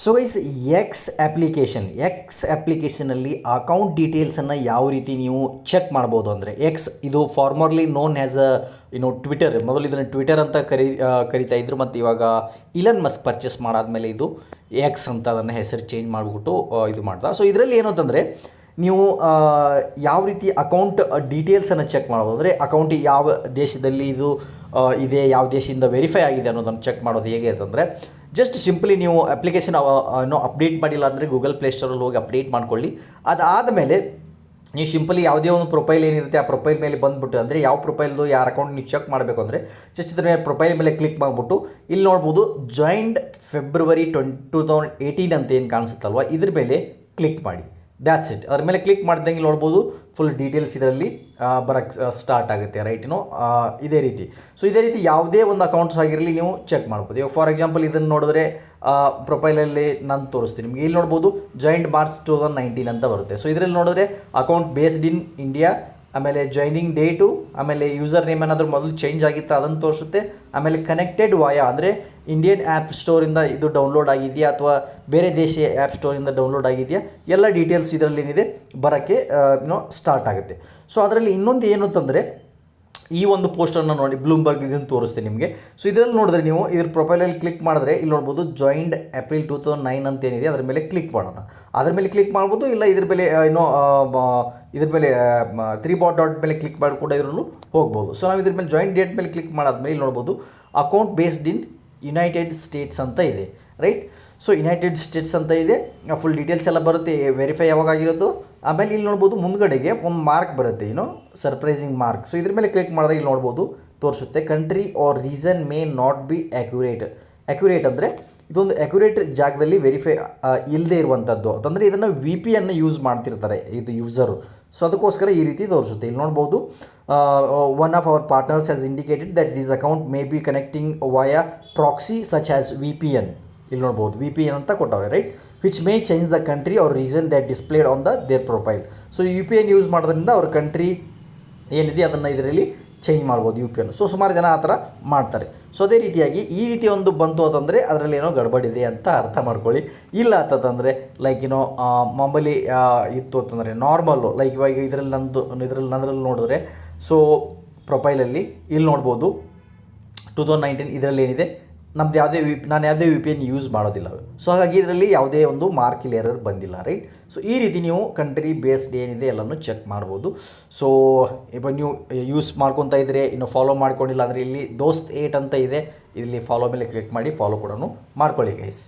So guys X ಅಪ್ಲಿಕೇಶನಲ್ಲಿ account ಡೀಟೇಲ್ಸನ್ನು ಯಾವ ರೀತಿ ನೀವು ಚೆಕ್ ಮಾಡ್ಬೋದು ಅಂದರೆ ಎಕ್ಸ್ ಇದು ಫಾರ್ಮರ್ಲಿ ನೋನ್ ಆ್ಯಸ್ ಟ್ವಿಟರ್. ಮೊದಲು ಇದನ್ನು ಟ್ವಿಟರ್ ಅಂತ ಕರಿತಾ ಇದ್ರು, ಮತ್ತು ಇವಾಗ ಇಲನ್ ಮಸ್ಕ್ ಪರ್ಚೇಸ್ ಮಾಡಾದಮೇಲೆ ಇದು ಎಕ್ಸ್ ಅಂತ ಅದನ್ನು ಹೆಸರು ಚೇಂಜ್ ಮಾಡಿಬಿಟ್ಟು ಇದು ಮಾಡ್ತಾ. ಸೊ ಇದರಲ್ಲಿ ಏನು ಅಂತಂದರೆ ನೀವು ಯಾವ ರೀತಿ ಅಕೌಂಟ್ ಡೀಟೇಲ್ಸನ್ನು ಚೆಕ್ ಮಾಡ್ಬೋದು ಅಂದರೆ ಅಕೌಂಟ್ ಯಾವ ದೇಶದಲ್ಲಿ ಇದು ಇದೆ, ಯಾವ ದೇಶದಿಂದ ವೆರಿಫೈ ಆಗಿದೆ ಅನ್ನೋದನ್ನು ಚೆಕ್ ಮಾಡೋದು ಹೇಗೆ ಅಂತಂದರೆ ಜಸ್ಟ್ ಸಿಂಪ್ಲಿ ನೀವು ಅಪ್ಲಿಕೇಶನ್ ಇನ್ನೂ ಅಪ್ಡೇಟ್ ಮಾಡಿಲ್ಲ ಅಂದರೆ ಗೂಗಲ್ ಪ್ಲೇಸ್ಟೋರಲ್ಲಿ ಹೋಗಿ ಅಪ್ಡೇಟ್ ಮಾಡ್ಕೊಳ್ಳಿ. ಅದಾದಮೇಲೆ ನೀವು ಸಿಂಪಲಿ ಯಾವುದೇ ಒಂದು ಪ್ರೊಫೈಲ್ ಏನಿರುತ್ತೆ ಆ ಪ್ರೊಫೈಲ್ ಮೇಲೆ ಬಂದುಬಿಟ್ಟು ಅಂದರೆ ಯಾವ ಪ್ರೊಫೈಲ್ದು ಯಾರ ಅಕೌಂಟ್ ನೀವು ಚೆಕ್ ಮಾಡಬೇಕು ಅಂದರೆ ಜಸ್ಟ್ ಇದ್ರ ಮೇಲೆ ಪ್ರೊಫೈಲ್ ಮೇಲೆ ಕ್ಲಿಕ್ ಮಾಡಿಬಿಟ್ಟು ಇಲ್ಲಿ ನೋಡ್ಬೋದು ಜಾಯಿಂಡ್ ಫೆಬ್ರವರಿ 2018 ಅಂತ ಏನು ಕಾಣಿಸುತ್ತಲ್ವ ಇದ್ರ ಮೇಲೆ ಕ್ಲಿಕ್ ಮಾಡಿ. That's it. ಅದ್ರ ಮೇಲೆ ಕ್ಲಿಕ್ ಮಾಡಿದಂಗೆ ನೋಡ್ಬೋದು ಫುಲ್ ಡೀಟೇಲ್ಸ್ ಇದರಲ್ಲಿ ಬರೋಕ್ಕೆ ಸ್ಟಾರ್ಟ್ ಆಗುತ್ತೆ, ರೈಟ್. ಇದೇ ರೀತಿ. ಸೊ ಇದೇ ರೀತಿ ಯಾವುದೇ ಒಂದು ಅಕೌಂಟ್ಸ್ ಆಗಿರಲಿ ನೀವು ಚೆಕ್ ಮಾಡ್ಬೋದು. ಇವಾಗ ಫಾರ್ ಎಕ್ಸಾಂಪಲ್ ಇದನ್ನು ನೋಡಿದ್ರೆ ಪ್ರೊಫೈಲಲ್ಲಿ ನಾನು ತೋರಿಸ್ತೀನಿ ನಿಮಗೆ. ಇಲ್ಲಿ ನೋಡ್ಬೋದು ಜಾಯಿಂಟ್ ಮಾರ್ಚ್ 2019 ಅಂತ ಬರುತ್ತೆ. ಸೊ ಇದರಲ್ಲಿ ನೋಡಿದ್ರೆ ಅಕೌಂಟ್ ಬೇಸ್ಡ್ ಇನ್ ಇಂಡಿಯಾ, ಆಮೇಲೆ ಜಾಯ್ನಿಂಗ್ ಡೇಟು, ಆಮೇಲೆ ಯೂಸರ್ ನೇಮ್ ಏನಾದರೂ ಮೊದಲು ಚೇಂಜ್ ಆಗಿತ್ತು ಅದನ್ನು ತೋರಿಸುತ್ತೆ. ಆಮೇಲೆ ಕನೆಕ್ಟೆಡ್ ವಾಯಾ ಅಂದರೆ ಇಂಡಿಯನ್ ಆ್ಯಪ್ ಸ್ಟೋರಿಂದ ಇದು ಡೌನ್ಲೋಡ್ ಆಗಿದೆಯಾ ಅಥವಾ ಬೇರೆ ದೇಶೀಯ ಆ್ಯಪ್ ಸ್ಟೋರಿಂದ ಡೌನ್ಲೋಡ್ ಆಗಿದೆಯಾ, ಎಲ್ಲ ಡೀಟೇಲ್ಸ್ ಇದರಲ್ಲಿ ಏನಿದೆ ಬರೋಕ್ಕೆ ಸ್ಟಾರ್ಟ್ ಆಗುತ್ತೆ. ಸೊ ಅದರಲ್ಲಿ ಇನ್ನೊಂದು ಏನು ಅಂತಂದರೆ ಈ ಒಂದು ಪೋಸ್ಟನ್ನು ನೋಡಿ ಬ್ಲೂಮ್ಬರ್ಗ್ ಇದನ್ನು ತೋರಿಸ್ತೀನಿ ನಿಮಗೆ. ಸೊ ಇದರಲ್ಲಿ ನೋಡಿದ್ರೆ ನೀವು ಇದ್ರ ಪ್ರೊಫೈಲಲ್ಲಿ ಕ್ಲಿಕ್ ಮಾಡಿದ್ರೆ ಇಲ್ಲಿ ನೋಡ್ಬೋದು ಜಾಯಿಂಡ್ ಏಪ್ರಿಲ್ 2009 ಅಂತ ಏನಿದೆ ಅದ್ರ ಮೇಲೆ ಕ್ಲಿಕ್ ಮಾಡೋಣ. ಅದ್ರ ಮೇಲೆ ಕ್ಲಿಕ್ ಮಾಡ್ಬೋದು, ಇಲ್ಲ ಇದ್ರ ಮೇಲೆ ಇದ್ರ ಮೇಲೆ 3 ಡಾಟ್ ಮೇಲೆ ಕ್ಲಿಕ್ ಮಾಡಿ ಕೂಡ ಇದರಲ್ಲೂ ಹೋಗ್ಬೋದು. ಸೊ ನಾವು ಇದ್ರ ಮೇಲೆ ಜಾಯಿಂಟ್ ಡೇಟ್ ಮೇಲೆ ಕ್ಲಿಕ್ ಮಾಡಾದ್ಮೇಲೆ ಇಲ್ಲಿ ನೋಡ್ಬೋದು ಅಕೌಂಟ್ ಬೇಸ್ಡ್ ಇನ್ ಯುನೈಟೆಡ್ ಸ್ಟೇಟ್ಸ್ ಅಂತ ಇದೆ, ರೈಟ್. ಸೊ ಯುನೈಟೆಡ್ ಸ್ಟೇಟ್ಸ್ ಅಂತ ಇದೆ, ಫುಲ್ ಡೀಟೇಲ್ಸ್ ಎಲ್ಲ ಬರುತ್ತೆ, ವೆರಿಫೈ ಯಾವಾಗ ಆಗಿರೋದು. ಆಮೇಲೆ ಇಲ್ಲಿ ನೋಡ್ಬೋದು ಮುಂದ್ಗಡೆಗೆ ಒಂದು ಮಾರ್ಕ್ ಬರುತ್ತೆ, ಸರ್ಪ್ರೈಸಿಂಗ್ ಮಾರ್ಕ್. ಸೊ ಇದ್ರ ಮೇಲೆ ಕ್ಲಿಕ್ ಮಾಡಿದಾಗ ಇಲ್ಲಿ ನೋಡ್ಬೋದು ತೋರಿಸುತ್ತೆ country or region may not be accurate ಅಂದರೆ ಇದೊಂದು ಅಕ್ಯುರೇಟ್ ಜಾಗದಲ್ಲಿ ವೆರಿಫೈ ಇಲ್ಲದೆ ಇರುವಂಥದ್ದು ಅಂತಂದರೆ ಇದನ್ನು VPN ಯೂಸ್ ಮಾಡ್ತಿರ್ತಾರೆ ಇದು ಯೂಸರು. ಸೊ ಅದಕ್ಕೋಸ್ಕರ ಈ ರೀತಿ ತೋರಿಸುತ್ತೆ. ಇಲ್ಲಿ ನೋಡ್ಬೋದು one of our partners has indicated that this account may be connecting via proxy such as VPN. ಇಲ್ಲಿ ನೋಡ್ಬೋದು VPN ಅಂತ ಕೊಟ್ಟವ್ರೆ, right, which may change the country or region that displayed on their profile. So VPN use ಮಾಡೋದ್ರಿಂದ ಅವ್ರ country ಏನಿದೆ ಅದನ್ನು ಇದರಲ್ಲಿ change ಮಾಡ್ಬೋದು VPN. ಸೊ ಸುಮಾರು ಜನ ಆ ಥರ ಮಾಡ್ತಾರೆ. ಸೊ ಅದೇ ರೀತಿಯಾಗಿ ಈ ರೀತಿ ಒಂದು ಬಂತು ಅಂತಂದರೆ ಅದರಲ್ಲಿ ಏನೋ ಗಡ್ಬಡಿದೆ ಅಂತ ಅರ್ಥ ಮಾಡ್ಕೊಳ್ಳಿ. ಇಲ್ಲ ಅಂತಂದರೆ ಲೈಕ್ ಮಾಮೂಲಿ ಇತ್ತು ಅಂತಂದರೆ ನಾರ್ಮಲ್ಲು ಲೈಕ್ ಇವಾಗ ಇದರಲ್ಲಿ ನಂದ್ರಲ್ಲಿ ನೋಡಿದ್ರೆ ಸೊ ಪ್ರೊಫೈಲಲ್ಲಿ ಇಲ್ಲಿ ನೋಡ್ಬೋದು 2019 ಇದರಲ್ಲಿ ಏನಿದೆ ನಮ್ದು ನಾನು ಯಾವುದೇ VPN ಯೂಸ್ ಮಾಡೋದಿಲ್ಲ. ಸೊ ಹಾಗಾಗಿ ಇದರಲ್ಲಿ ಯಾವುದೇ ಒಂದು ಮಾರ್ಕಿಲ್ ಎರರ್ ಬಂದಿಲ್ಲ, ರೈಟ್. ಸೊ ಈ ರೀತಿ ನೀವು ಕಂಟ್ರಿ ಬೇಸ್ಡ್ ಏನಿದೆ ಎಲ್ಲನೂ ಚೆಕ್ ಮಾಡ್ಬೋದು. ಸೊ ಇವಾಗ ನೀವು ಯೂಸ್ ಮಾಡ್ಕೊತಾ ಇದ್ದರೆ ಇನ್ನು ಫಾಲೋ ಮಾಡ್ಕೊಂಡಿಲ್ಲ ಅಂದರೆ ಇಲ್ಲಿ ದೋಸ್ತ್ 8 ಅಂತ ಇದೆ, ಇಲ್ಲಿ ಫಾಲೋ ಮೇಲೆ ಕ್ಲಿಕ್ ಮಾಡಿ ಫಾಲೋ ಕೂಡ ಮಾಡ್ಕೊಳ್ಳಿ ಗೈಸ್.